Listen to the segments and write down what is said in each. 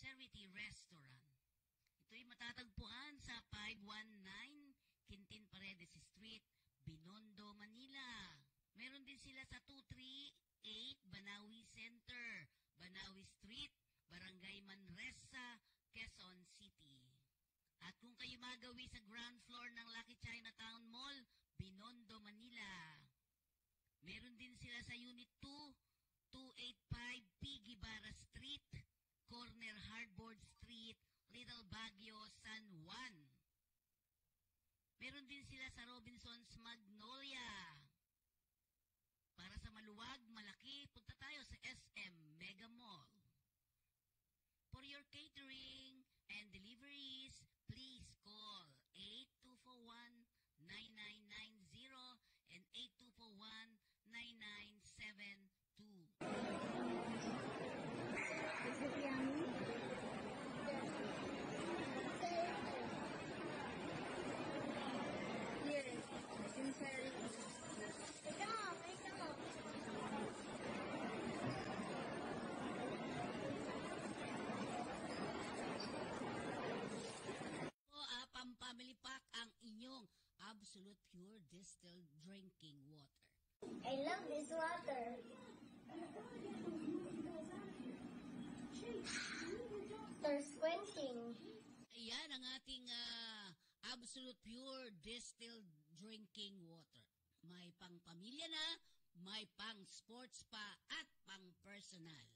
Sincerity Restaurant. Ito'y matatagpuan sa 519 Quintin Paredes Street, Binondo, Manila. Meron din sila sa 238 Banawi Center, Banawi Street, Barangay Manresa, Quezon City. At kung kayo magawi sa ground floor ng Lucky Chinatown Mall, Binondo, Manila. Meron din sila sa Unit 2, 285 P. Guevara Street, Corner Hardboard Street, Little Baguio, San Juan. Meron din sila sa Robinson's Magnolia. Para sa maluwag, malaki, punta tayo sa SM Mega Mall. For your catering and deliveries, please call 8241-9990 and 8241-9972. Is it yummy? Here is sincerity. Ito mo. Family Pack ang inyong absolute pure distilled drinking water. I love this water. Thirst quenching. Ayan ang ating absolute pure distilled drinking water. May pang pamilya na, may pang sports pa at pang personal.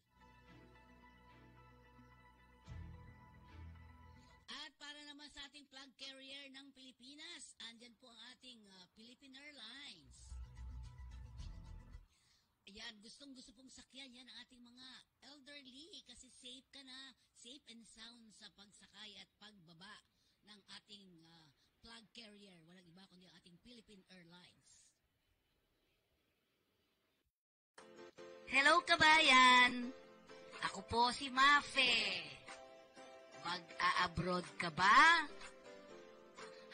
At para naman sa ating flag carrier ng Pilipinas, andyan po ang ating Philippine Airlines. Ayan, gustong-gusto pong sakyan yan ang ating mga elderly kasi safe ka na, safe and sound sa pagsakay at pagbaba ng ating flag carrier. Walang iba kundi ang ating Philippine Airlines. Hello kabayan! Ako po si Mafe. Mag-a-abroad ka ba?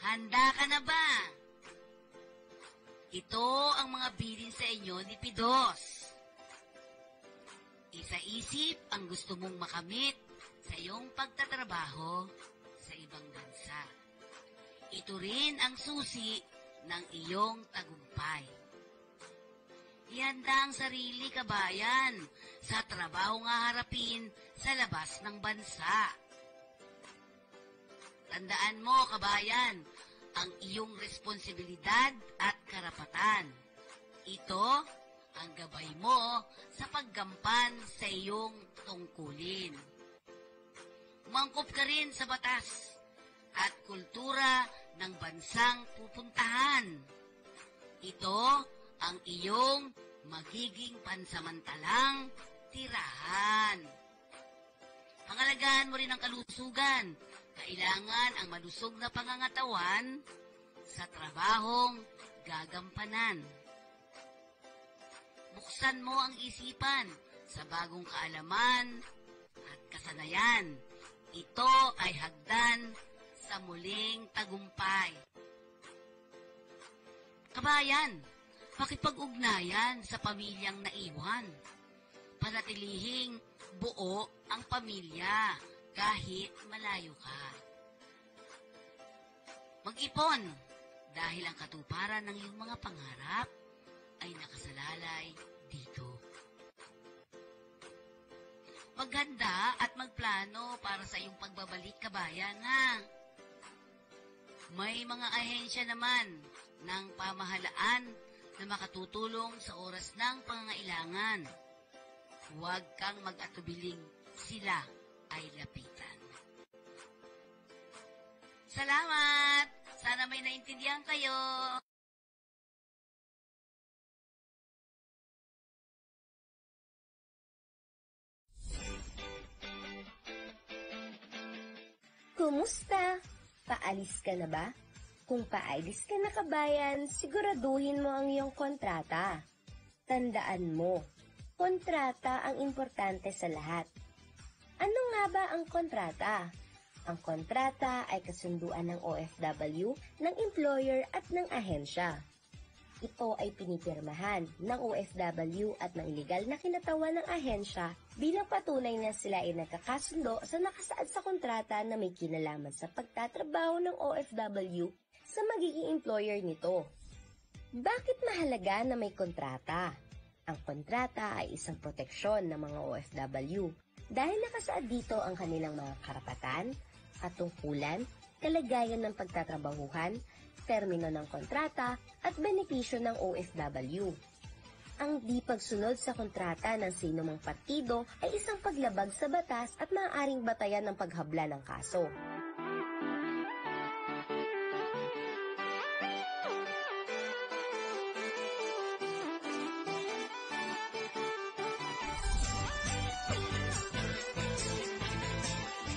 Handa ka na ba? Ito ang mga bilin sa inyo ni Pidos. Isa-isip ang gusto mong makamit sa iyong pagtatrabaho sa ibang bansa. Ito rin ang susi ng iyong tagumpay. Ihanda ang sarili kabayan sa trabaho nga harapin sa labas ng bansa. Tandaan mo, kabayan, ang iyong responsibilidad at karapatan. Ito ang gabay mo sa paggampan sa iyong tungkulin. Umangkop ka rin sa batas at kultura ng bansang pupuntahan. Ito ang iyong magiging pansamantalang tirahan. Pangalagaan mo rin ang kalusugan. Kailangan ang malusog na pangangatawan sa trabahong gagampanan. Buksan mo ang isipan sa bagong kaalaman at kasanayan. Ito ay hagdan sa muling tagumpay. Kabayan, makipag-ugnayan sa pamilyang naiwan. Panatilihing buo ang pamilya kahit malayo ka. Mag-ipon dahil ang katuparan ng iyong mga pangarap ay nakasalalay dito. Maghanda at magplano para sa iyong pagbabalik kabayan ha. May mga ahensya naman ng pamahalaan na makatutulong sa oras ng pangangailangan. Huwag kang mag-atubiling sila ay lapitan. Salamat! Sana may naintindihan kayo. Kumusta? Paalis ka na ba? Kung paalis ka na kabayan, siguraduhin mo ang iyong kontrata. Tandaan mo, kontrata ang importante sa lahat. Ano nga ba ang kontrata? Ang kontrata ay kasunduan ng OFW, ng employer at ng ahensya. Ito ay pinipirmahan ng OFW at ng illegal na kinatawan ng ahensya bilang patunay na sila ay nagkakasundo sa nakasaad sa kontrata na may kinalaman sa pagtatrabaho ng OFW sa magiging employer nito. Bakit mahalaga na may kontrata? Ang kontrata ay isang proteksyon ng mga OFW dahil nakasaad dito ang kanilang mga karapatan, katungkulan, kalagayan ng pagtatrabahuhan, termino ng kontrata at benepisyo ng OFW. Ang di pagsunod sa kontrata ng sinumang partido ay isang paglabag sa batas at maaaring batayan ng paghabla ng kaso.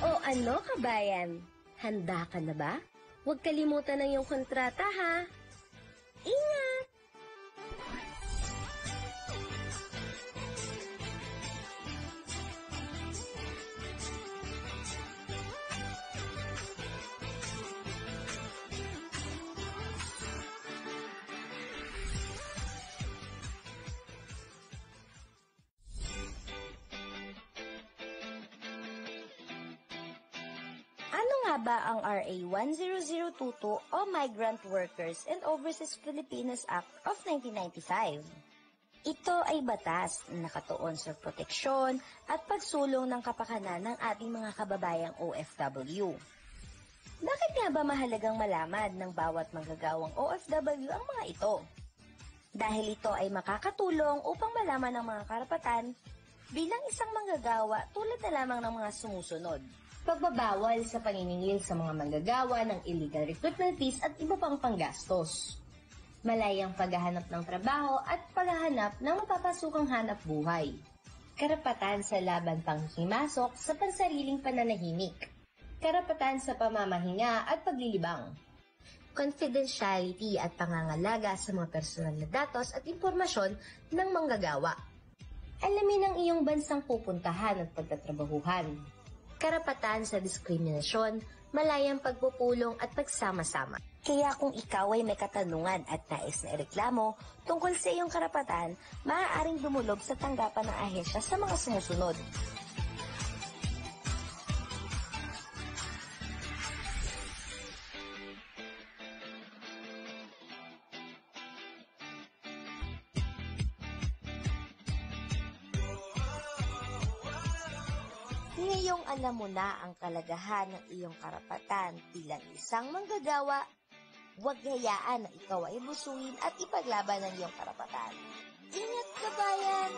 O ano, kabayan? Handa ka na ba? Huwag kalimutan ng iyong kontrata, ha? Ingat! Ano nga ba ang RA 10022 o Migrant Workers and Overseas Filipinos Act of 1995? Ito ay batas na nakatuon sa proteksyon at pagsulong ng kapakanan ng ating mga kababayang OFW. Bakit nga ba mahalagang malaman ng bawat manggagawang OFW ang mga ito? Dahil ito ay makakatulong upang malaman ang mga karapatan bilang isang manggagawa tulad na lamang ng mga sumusunod. Pagbabawal sa paniningil sa mga manggagawa ng illegal recruitment fees at iba pang panggastos. Malayang paghahanap ng trabaho at paghahanap ng mapapasukang hanap buhay. Karapatan sa laban panghimasok sa pansariling pananahimik. Karapatan sa pamamahinga at paglilibang. Confidentiality at pangangalaga sa mga personal na datos at impormasyon ng manggagawa. Alamin ang iyong bansang pupuntahan at pagtatrabahuhan. Karapatan sa diskriminasyon, malayang pagpupulong at pagsama-sama. Kaya kung ikaw ay may katanungan at nais na ireklamo tungkol sa iyong karapatan, maaaring dumulog sa tanggapan ng ahensya sa mga sumusunod. Ngayong alam mo na ang kalagahan ng iyong karapatan bilang isang manggagawa, huwag hayaan na ikaw ay busuin at ipaglaban ang iyong karapatan. Ingat, kabayan!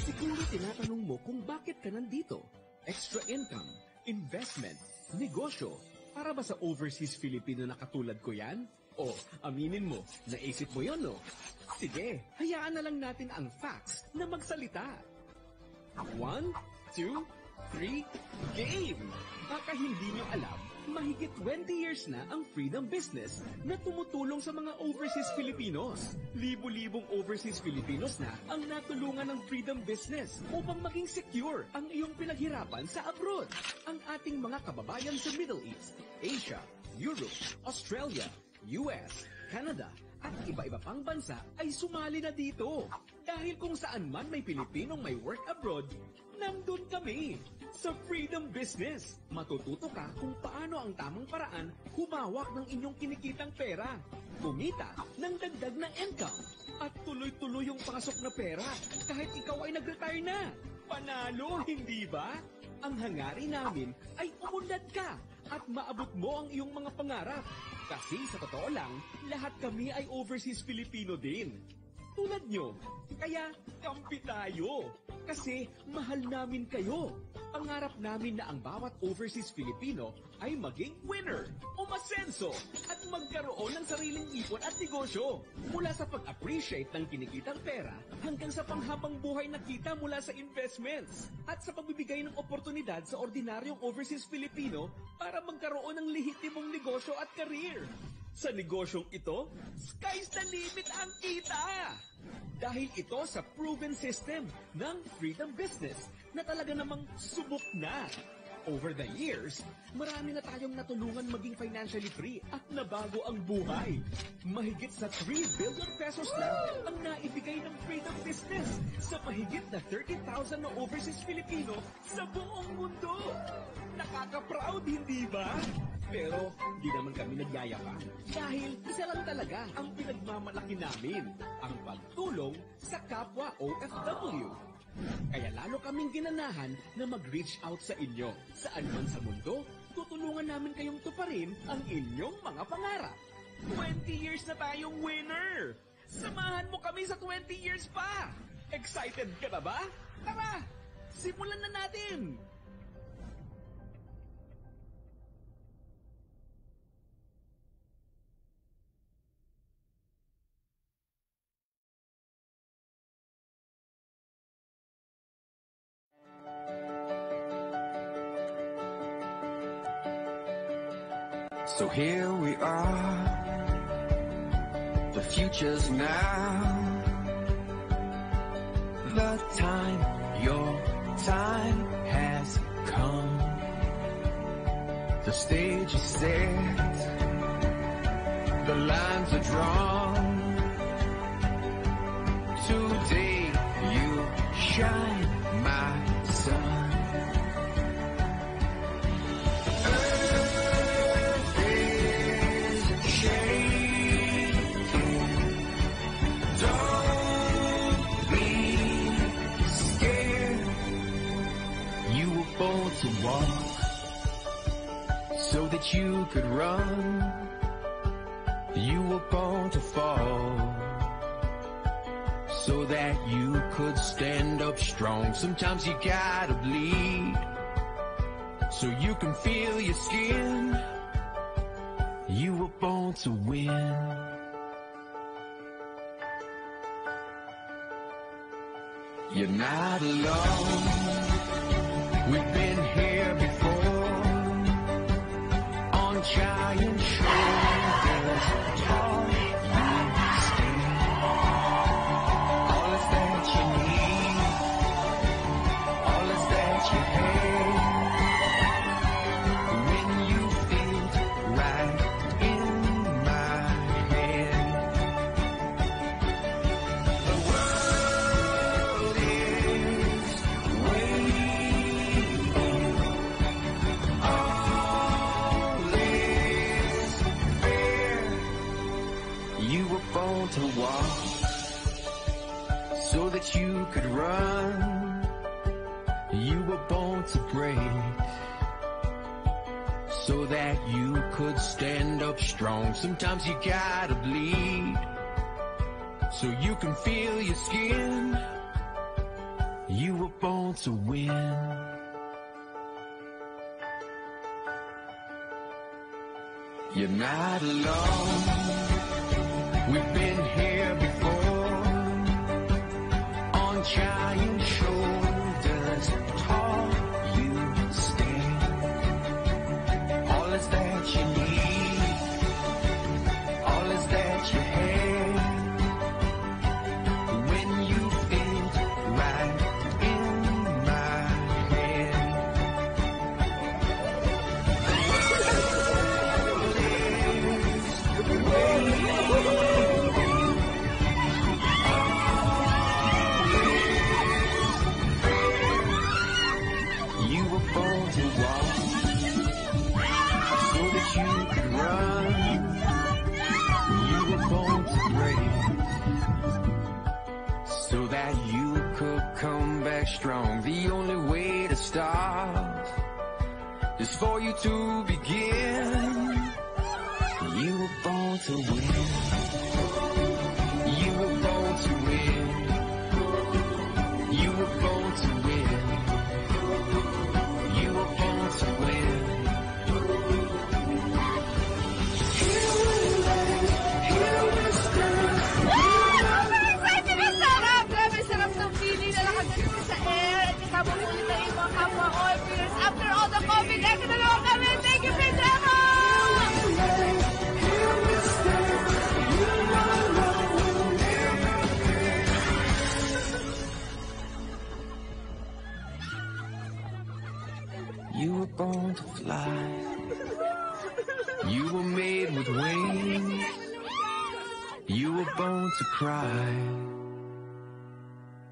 Siguro tinatanong mo kung bakit ka nandito. Extra income, investment, negosyo. Para ba sa overseas Filipino na katulad ko yan? O, aminin mo, naisip mo yun, no? Sige, hayaan na lang natin ang facts na magsalita. 1, 2, 3, game! Baka hindi nyo alam, mahigit 20 years na ang Freedom Business na tumutulong sa mga overseas Filipinos. Libo-libong overseas Filipinos na ang natulungan ng Freedom Business upang maging secure ang iyong pinaghirapan sa abroad. Ang ating mga kababayan sa Middle East, Asia, Europe, Australia, US, Canada, at iba-iba pang bansa ay sumali na dito. Dahil kung saan man may Pilipinong may work abroad, nandun kami. Sa Freedom Business, matututo ka kung paano ang tamang paraan humawak ng inyong kinikitang pera, kumita ng dagdag na income, at tuloy-tuloy yung pasok na pera kahit ikaw ay nag-retire na. Panalo, hindi ba? Ang hangarin namin ay umunlad ka at maabot mo ang iyong mga pangarap. Kasi sa totoo lang, lahat kami ay overseas Filipino din. Tulad nyo. Kaya, kampi tayo. Kasi, mahal namin kayo. Pangarap namin na ang bawat overseas Filipino ay maging winner, umasenso, at magkaroon ng sariling ipon at negosyo. Mula sa pag-appreciate ng kinikitang pera hanggang sa panghabang buhay na kita mula sa investments at sa pagbibigay ng oportunidad sa ordinaryong overseas Filipino para magkaroon ng lehitimong negosyo at career. Sa negosyong ito, sky's the limit ang kita! Dahil ito sa proven system ng Freedom Business na talaga namang subok na. Over the years, marami na tayong natulungan maging financially free at nabago ang buhay. Mahigit sa 3 billion pesos na ang naibigay ng Freedom Business sa mahigit na 30,000 na overseas Filipino sa buong mundo. Nakaka-proud, hindi ba? Pero di naman kami nagyayapa dahil isa lang talaga ang pinagmamalaki namin, ang pagtulong sa kapwa OFW. Kaya lalo kaming ginanahan na mag-reach out sa inyo. Saan man sa mundo, tutulungan namin kayong tuparin ang inyong mga pangarap. 20 years na tayong winner! Samahan mo kami sa 20 years pa! Excited ka na ba? Tara! Simulan na natin! So here we are, the future's now. The time, your time has come. The stage is set, the lines are drawn. Today you shine, my son. To walk so that you could run. You were born to fall so that you could stand up strong. Sometimes you gotta bleed so you can feel your skin. You were born to win. You're not alone. We've been here before, on giant shoulders, tall you stand. All is that you need, all is that you have, when you fit right in my hand. The world is waiting. Born to walk so that you could run. You were born to break so that you could stand up strong. Sometimes you gotta bleed so you can feel your skin. You were born to win. You're not alone. We've been here before, on giant shoulders, tall you stand. All is that you need, all is that you have, when you fit right in my hand. The world is waiting. So that you could come back strong. The only way to start is for you to begin. You were born to win. You were born to win. You were born to win. You were born to win. After all the COVID, eto na lang kami. Thank you, Pizza! You were born to fly. You were made with wings. You were born to cry,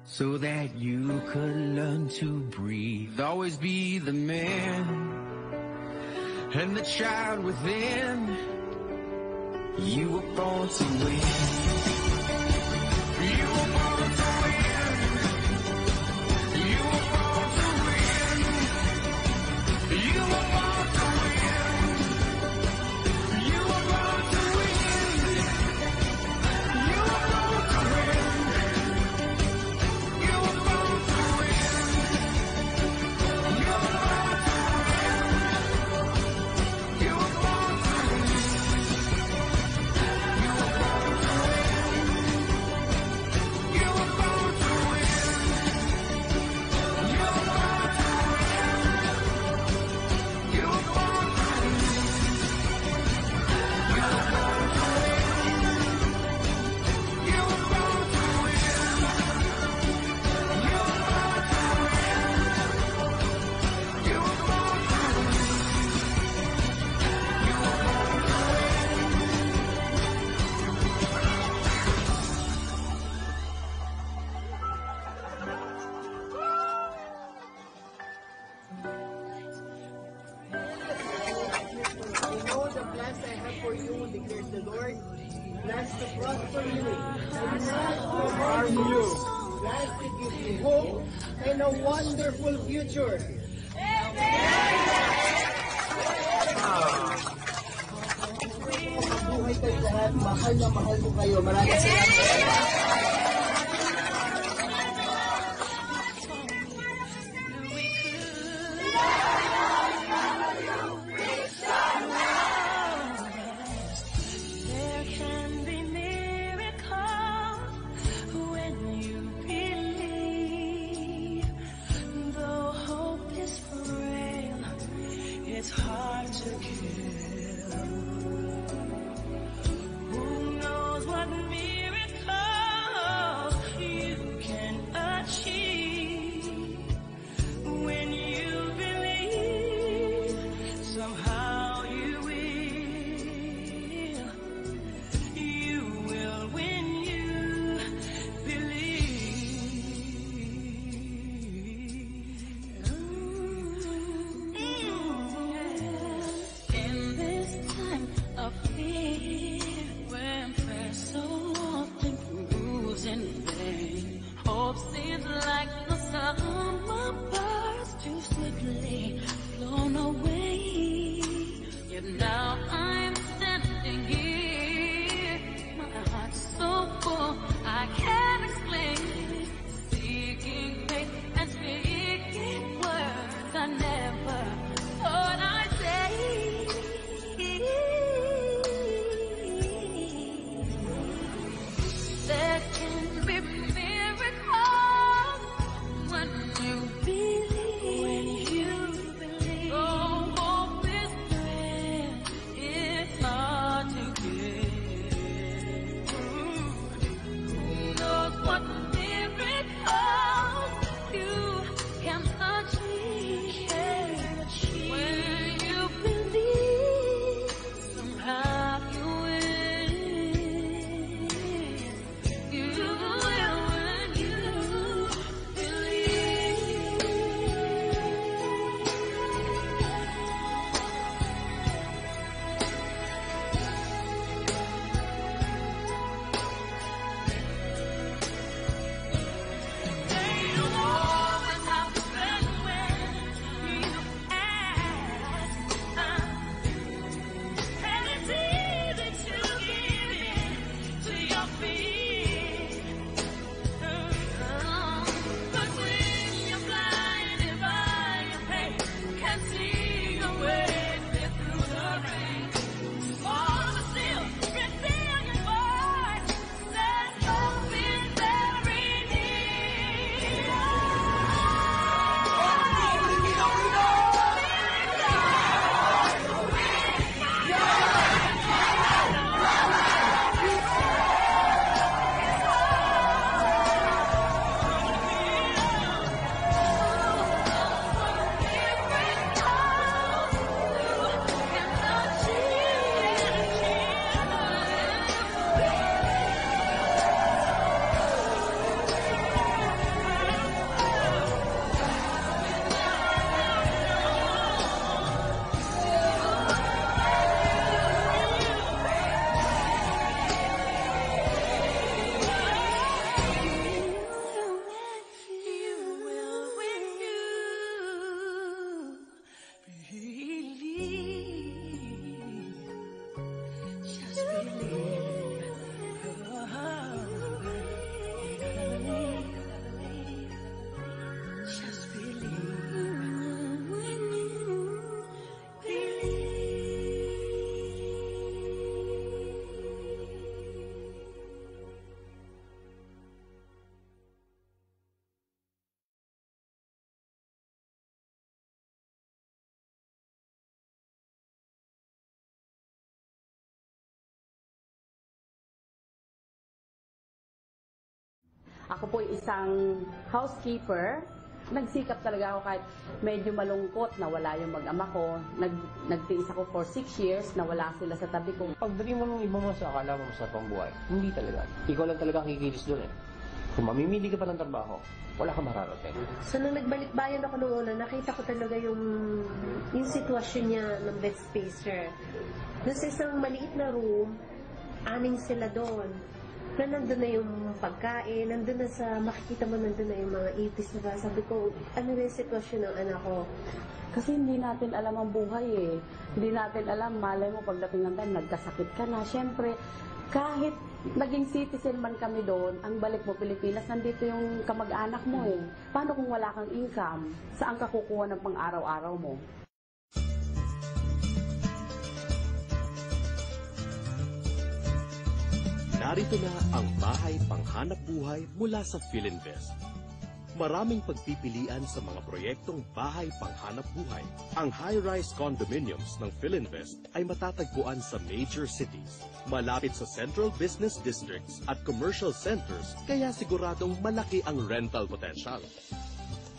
so that you could learn to breathe. Always be the man and the child within. You were born to win. You were born to win. You were born to win. You were born to win. You were born to win. You were born to win. You were born to win. You were born to win. You were born to win. Plans to prosper you, and not to harm you. Plans to give you hope and a wonderful future. Mabuhay kayo lahat. Mahal na mahal ko kayo. Maraming salamat. It's hard to kill. Who knows what miracles you can achieve when you believe? Somehow you will. You will when you believe. Ako po isang housekeeper. Nagsikap talaga ako kahit medyo malungkot na wala yung mag-ama ko. Nagtiis ako for 6 years na wala sila sa tabi ko. Pagdating mo ng iba mo sa akala mo sa pambuhay, hindi talaga. Ikaw lang talaga kikilis doon eh. Kung mamimili ka pa ng trabaho, wala kang mararating. So, nung nagbalik-bayan ako noong una, nakita ko talaga yung sitwasyon niya ng bed spacer. Nasa isang maliit na room, 6 sila doon. Na nandun na yung pagkain, nandun na makikita mo nandun na yung mga ipis na sabi ko, ano na yung sitwasyon ng anak ko? Kasi hindi natin alam ang buhay eh. Hindi natin alam, malay mo pagdating ng time, nagkasakit ka na. Siyempre, kahit naging citizen man kami doon, ang balik mo Pilipinas, nandito yung kamag-anak mo eh. Paano kung wala kang income? Saan ka kukuha ng pang-araw-araw mo? Narito na ang bahay panghanap buhay mula sa Philinvest. Maraming pagpipilian sa mga proyektong bahay panghanap buhay. Ang high-rise condominiums ng Philinvest ay matatagpuan sa major cities, malapit sa central business districts at commercial centers, kaya siguradong malaki ang rental potential.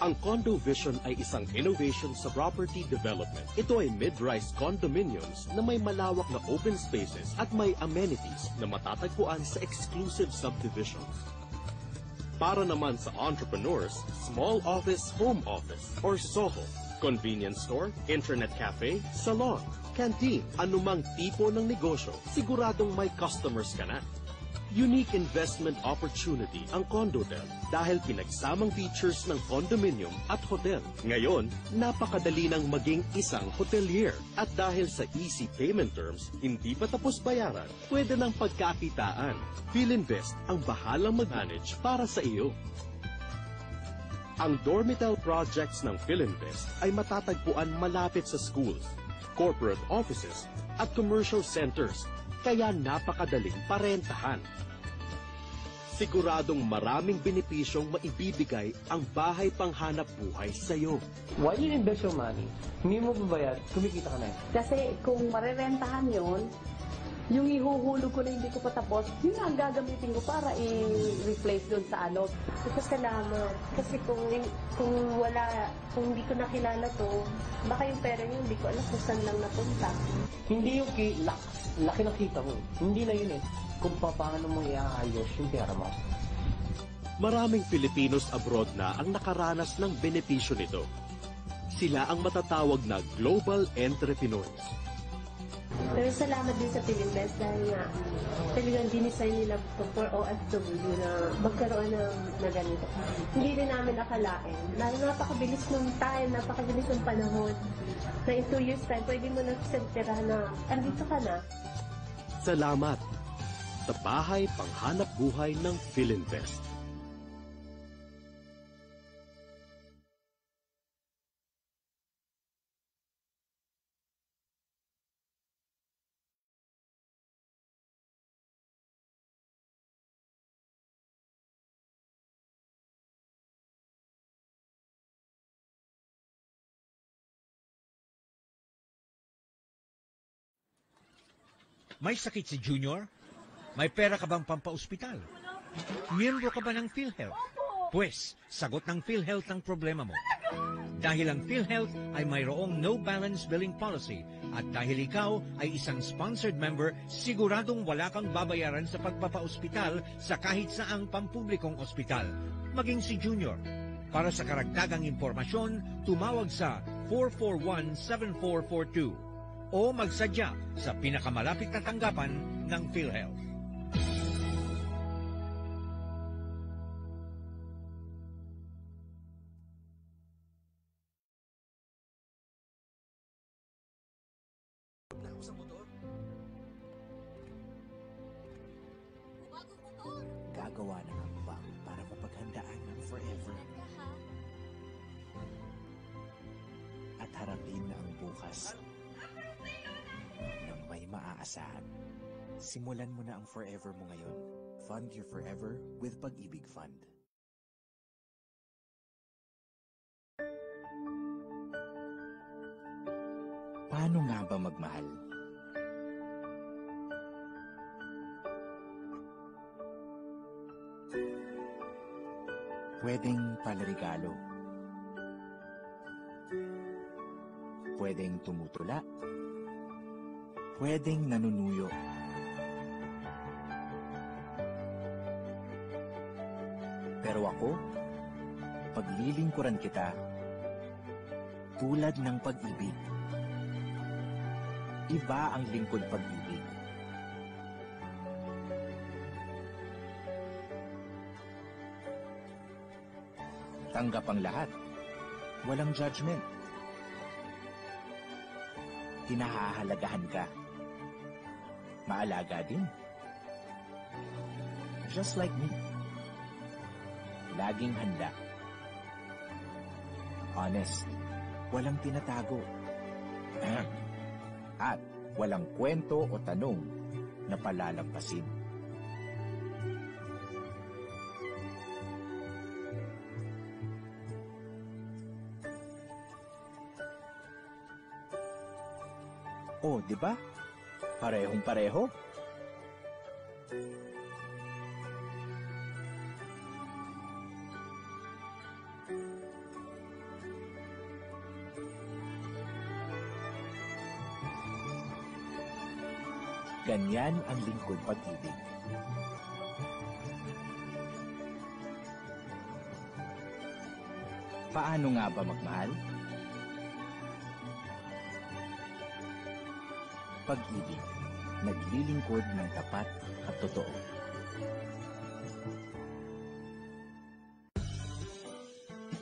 Ang Condo Vision ay isang innovation sa property development. Ito ay mid-rise condominiums na may malawak na open spaces at may amenities na matatagpuan sa exclusive subdivisions. Para naman sa entrepreneurs, small office, home office, or SOHO, convenience store, internet cafe, salon, canteen, anumang tipo ng negosyo, siguradong may customers ka na. Unique investment opportunity ang CondoDel dahil pinagsamang features ng condominium at hotel. Ngayon, napakadali nang maging isang hotelier. At dahil sa easy payment terms, hindi pa tapos bayaran, pwede ng pagkakitaan. Philinvest ang bahalang mag-manage para sa iyo. Ang Dormitel projects ng Philinvest ay matatagpuan malapit sa schools, corporate offices, at commercial centers, kaya napakadaling parentahan. Siguradong maraming benepisyong maibibigay ang bahay panghanap buhay sa iyo. Why you invest your money? Hindi mo babayad, kumikita ka na eh. Kasi kung marerentahan yon, yung ihuhulog ko na hindi ko patapos, yun ang gagamitin ko para i-replace doon sa ano. Salamat. Kasi kung hindi ko nakilala to, baka yung pera niyo, hindi ko alam kung saan lang napunta. Hindi yung laki ng kita mo. Hindi na yun eh. Kung paano mo iaayos yung pera mo. Maraming Filipinos abroad na ang nakaranas ng benepisyo nito. Sila ang matatawag na global entrepreneurs. Pero salamat din sa Philinvest dahil nga talagang dinesign nila for OFW na magkaroon na ganito. Hindi rin namin akalain. Dahil napakabilis ng time, napakabilis ng panahon na in 2 years time, pwede mo na sentira na andito ka na. Salamat sa bahay panghanap buhay ng Philinvest. May sakit si Junior? May pera ka bang pampaospital? Miyembro ka ba ng PhilHealth? Pwes, sagot ng PhilHealth ang problema mo. Dahil ang PhilHealth ay mayroong no balance billing policy at dahil ikaw ay isang sponsored member, siguradong wala kang babayaran sa pagpapaospital sa kahit saang pampublikong ospital, maging si Junior. Para sa karagdagang impormasyon, tumawag sa 441-7442 o magsadya sa pinakamalapit na tanggapan ng PhilHealth. Gagawa ng hakbang para mapaghandaan ng forever. At harapin na ang bukas ng may maaasahan. Simulan mo na ang forever mo ngayon. Fund your forever with Pag-ibig Fund. Paano nga ba magmahal? Pwedeng palarigalo. Pwedeng tumutula. Pwedeng nanunuyo. Pero ako, paglilingkuran kita tulad ng pag-ibig. Iba ang lingkod pag-ibig. Tanggap ang lahat. Walang judgment. Pinahahalagahan ka. Maalaga din. Just like me. Laging handa. Honest. Walang tinatago. At walang kwento o tanong na palalampasin. Oh, di ba? Parehong pareho. Ganyan ang lingkod pag-ibig. Paano nga ba magmahal? Pag-ibig, naglilingkod ng tapat at totoo.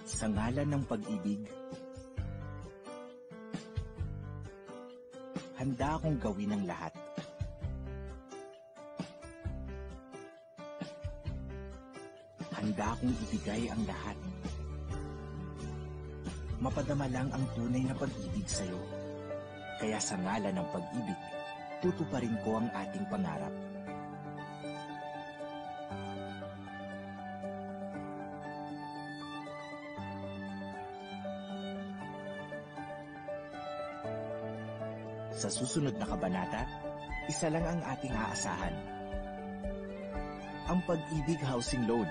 Sa ngalan ng pag-ibig, handa akong gawin ang lahat. Handa akong ibigay ang lahat. Mapadama lang ang tunay na pag-ibig sa'yo. Kaya sa ngalan ng pag-ibig, tutuparin ko ang ating pangarap. Sa susunod na kabanata, isa lang ang ating aasahan. Ang Pag-ibig Housing Loan.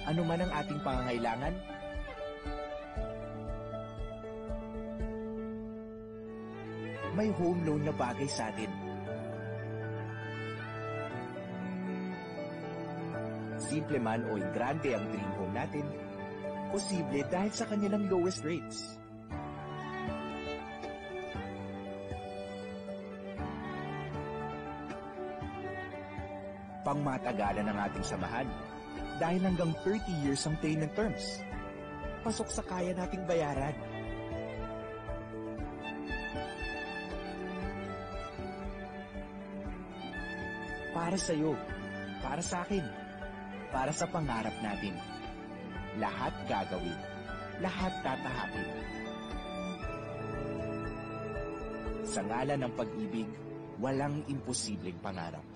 Ano man ang ating pangangailangan, may home loan na bagay sa atin. Simple man o grande ang dream home natin, posible dahil sa kanilang lowest rates. Pangmatagalan ang ating samahan dahil hanggang 30 years ang payment terms. Pasok sa kaya nating bayaran. Para sa'yo, para sa akin, para sa pangarap natin. Lahat gagawin, lahat tatahakin. Sa ngalan ng pag-ibig, walang imposibleng pangarap.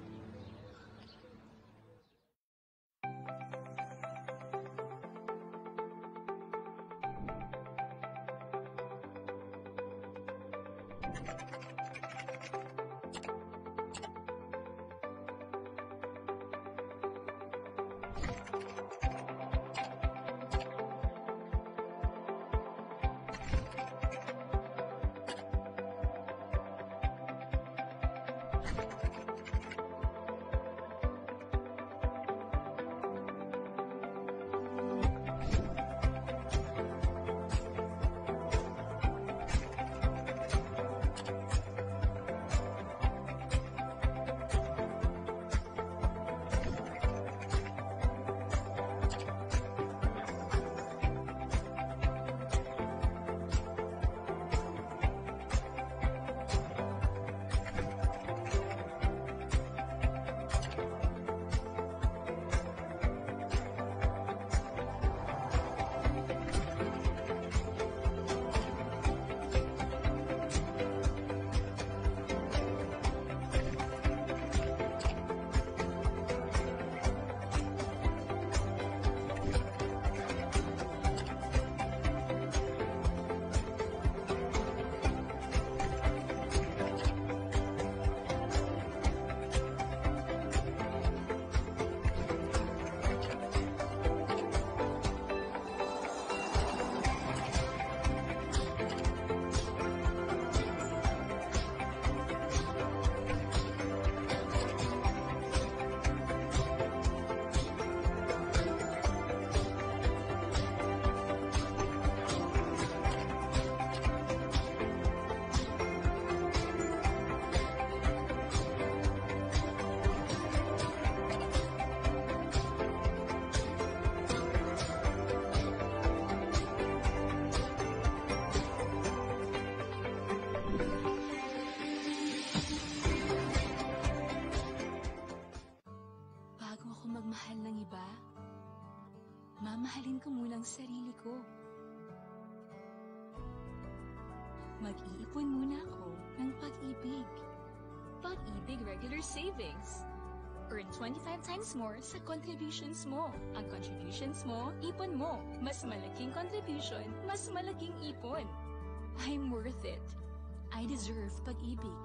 Mamahalin ko munang sarili ko. Mag-iipon muna ako ng Pag-ibig. Pag-ibig Regular Savings. Earn 25 times more sa contributions mo. Ang contributions mo, ipon mo. Mas malaking contribution, mas malaking ipon. I'm worth it. I deserve Pag-ibig.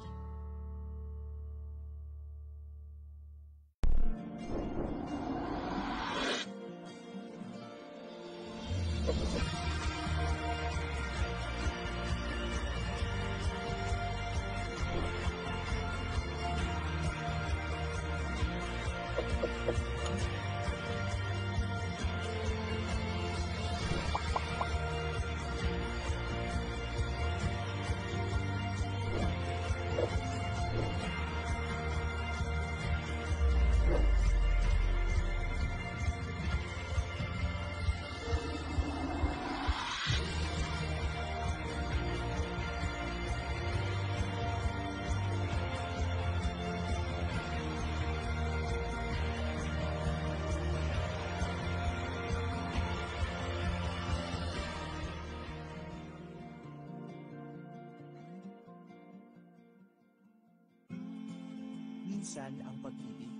Minsan ang pag-ibig,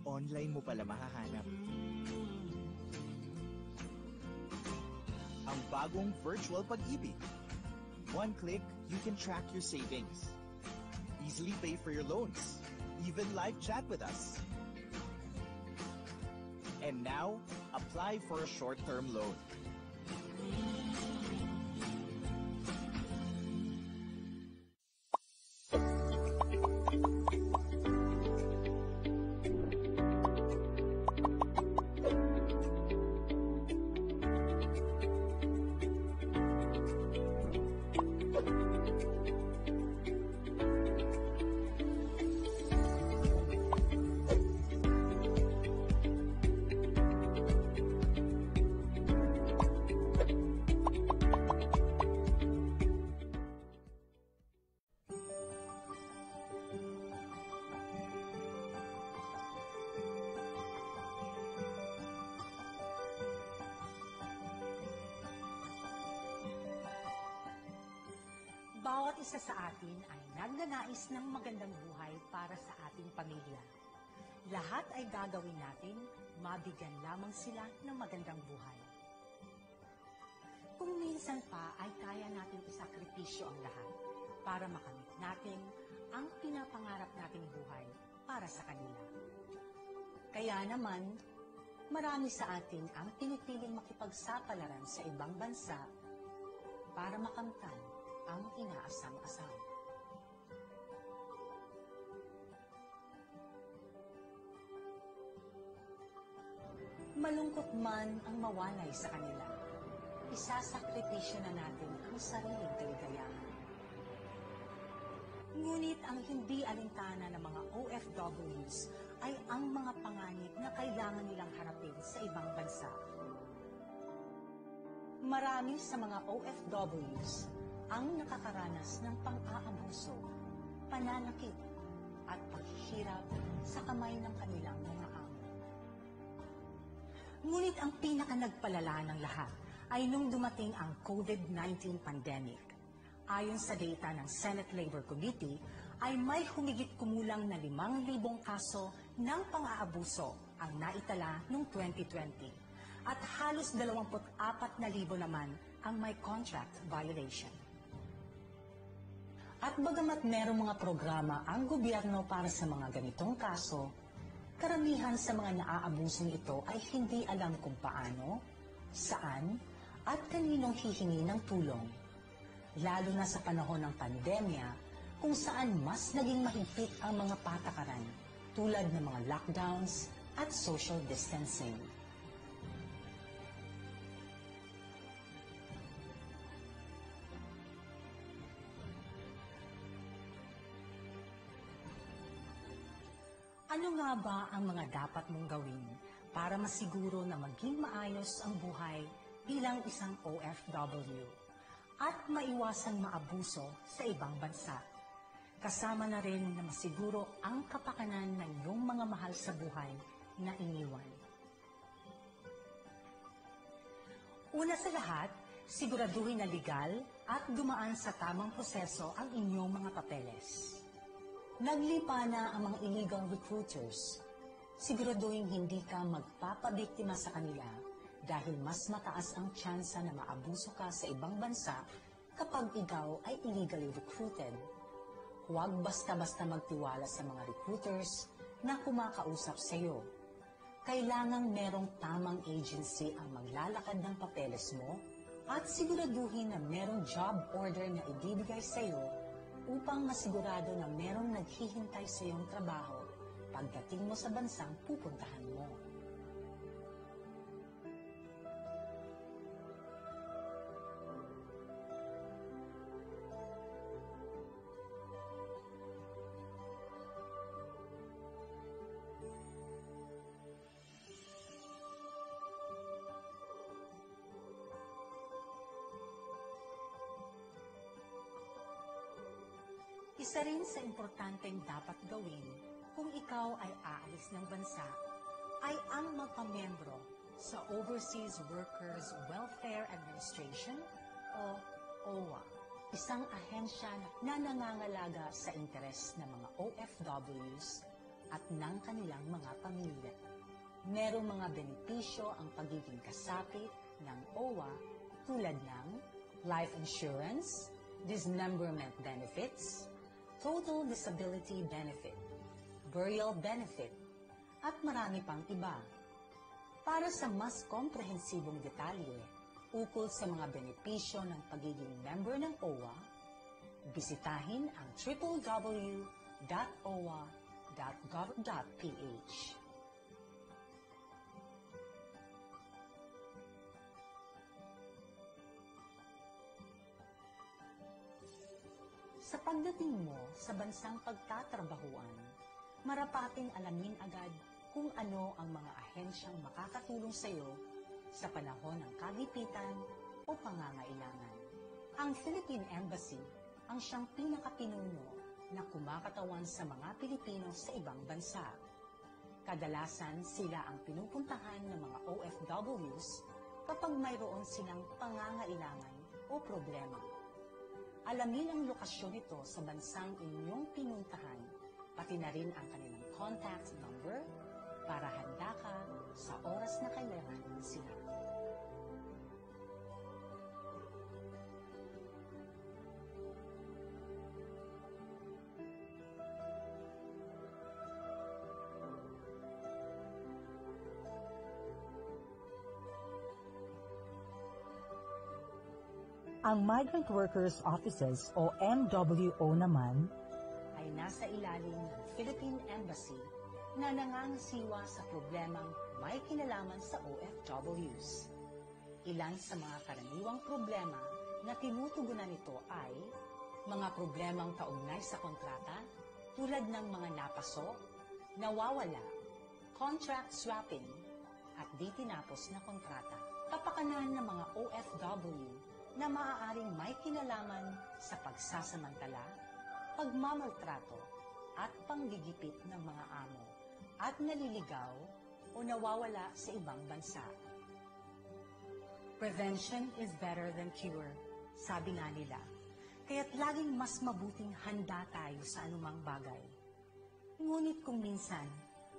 online mo pala mahahanap. Ang bagong virtual pag-ibig. One click, you can track your savings. Easily pay for your loans. Even live chat with us. And now, apply for a short-term loan. Bawat isa sa atin ay nagnanais ng magandang buhay para sa ating pamilya. Lahat ay gagawin natin, mabigyan lamang sila ng magandang buhay. Kung minsan pa ay kaya natin isakripisyo ang lahat para makamit natin ang pinapangarap nating buhay para sa kanila. Kaya naman, marami sa atin ang pinipiling makipagsapalaran sa ibang bansa para makamtan ang inaasam-asam. Malungkot man ang mawalay sa kanila, isasakripisyo na natin ang sariling kaligayahan. Ngunit ang hindi alintana ng mga OFWs ay ang mga panganib na kailangan nilang harapin sa ibang bansa. Marami sa mga OFWs ang nakakaranas ng pang-aabuso, pananakit, at paghihirap sa kamay ng kanilang mga amo. Ngunit ang pinakanagpalala ng lahat ay nung dumating ang COVID-19 pandemic. Ayon sa data ng Senate Labor Committee, ay may humigit kumulang na 5,000 kaso ng pang-aabuso ang naitala noong 2020 at halos 24,000 naman ang may contract violation. At bagamat merong mga programa ang gobyerno para sa mga ganitong kaso, karamihan sa mga naaabusong ito ay hindi alam kung paano, saan, at kaninong hihingi ng tulong. Lalo na sa panahon ng pandemya, kung saan mas naging mahigpit ang mga patakaran tulad ng mga lockdowns at social distancing. Ano nga ba ang mga dapat mong gawin para masiguro na maging maayos ang buhay bilang isang OFW at maiwasang maabuso sa ibang bansa? Kasama na rin na masiguro ang kapakanan ng iyong mga mahal sa buhay na iniwan. Una sa lahat, siguraduhin na legal at dumaan sa tamang proseso ang inyong mga papeles. Naglipa na ang mga illegal recruiters. Siguraduhin hindi ka magpapabiktima sa kanila dahil mas mataas ang tsansa na maabuso ka sa ibang bansa kapag ikaw ay illegally recruited. Huwag basta-basta magtiwala sa mga recruiters na kumakausap sa iyo. Kailangang merong tamang agency ang maglalakad ng papeles mo at siguraduhin na merong job order na ibibigay sa iyo upang masigurado na merong naghihintay sa iyong trabaho pagdating mo sa bansang pupuntahan mo. Isa rin sa importanteng dapat gawin kung ikaw ay aalis ng bansa ay ang magpamiyembro sa Overseas Workers Welfare Administration o OWA, isang ahensya na nangangalaga sa interes ng mga OFWs at ng kanilang mga pamilya. Merong mga benepisyo ang pagiging kasapit ng OWA tulad ng life insurance, dismemberment benefits, total disability benefit, burial benefit, at marami pang iba. Para sa mas komprehensibong detalye ukol sa mga benepisyo ng pagiging member ng OWA, bisitahin ang www.owa.gov.ph. Sa pagdating mo sa bansang pagtatrabahuan, marapating alamin agad kung ano ang mga ahensyang makakatulong sa iyo sa panahon ng kagipitan o pangangailangan. Ang Philippine Embassy ang siyang pinakapinuno na kumakatawan sa mga Pilipino sa ibang bansa. Kadalasan sila ang pinupuntahan ng mga OFWs kapag mayroon silang pangangailangan o problema. Alamin ang lokasyon nito sa bansang inyong pinuntahan, pati na rin ang kanilang contact number para handa ka sa oras na kailangan sila. Ang Migrant Workers Offices o MWO naman ay nasa ilalim ng Philippine Embassy na nangangasiwa sa problemang may kinalaman sa OFWs. Ilan sa mga karaniwang problema na tinutugunan nito ay mga problemang kaugnay sa kontrata tulad ng mga napaso, nawawala, contract swapping, at di tinapos na kontrata. Kapakanan ng mga OFW na maaaring may kinalaman sa pagsasamantala, pagmamaltrato, at panggigipit ng mga amo, at naliligaw o nawawala sa ibang bansa. Prevention is better than cure, sabi nga nila, kaya't laging mas mabuting handa tayo sa anumang bagay. Ngunit kung minsan,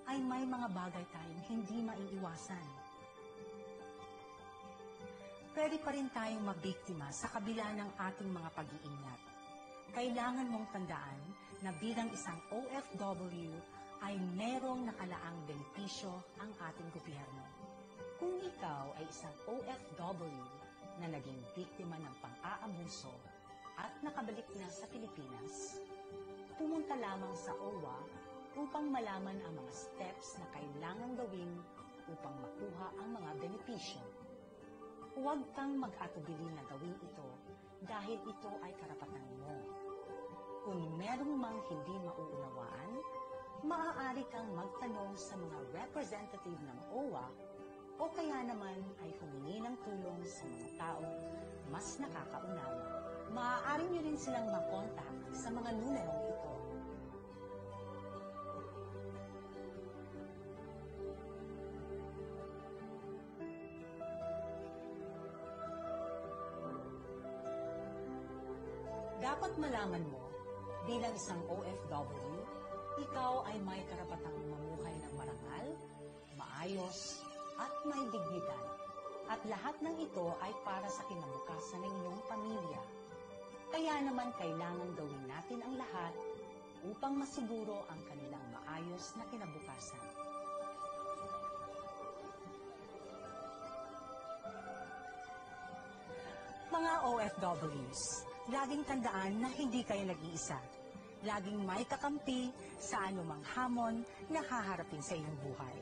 ay may mga bagay tayong hindi maiiwasan. Pwede pa rin tayong mabiktima sa kabila ng ating mga pag-iingat. Kailangan mong tandaan na bilang isang OFW ay merong nakalaang benepisyo ang ating gobyerno. Kung ikaw ay isang OFW na naging biktima ng pang-aabuso at nakabalik na sa Pilipinas, pumunta lamang sa OWA upang malaman ang mga steps na kailangang gawin upang makuha ang mga benepisyo. Huwag kang mag-atubili na gawin ito dahil ito ay karapatan mo. Kung merong mang hindi mauunawaan, maaari kang magtanong sa mga representative ng OWA o kaya naman ay humingi ng tulong sa mga taong mas nakakaunawa. Maaari niyo rin silang makontak sa mga numerong ito. Dapat malaman mo, bilang isang OFW, ikaw ay may karapatang mamuhay ng marangal, maayos, at may dignidad. At lahat ng ito ay para sa kinabukasan ng iyong pamilya. Kaya naman kailangan gawin natin ang lahat upang masiguro ang kanilang maayos na kinabukasan. Mga OFWs, laging tandaan na hindi kayo nag-iisa. Laging may kakampi sa anumang hamon na haharapin sa iyong buhay.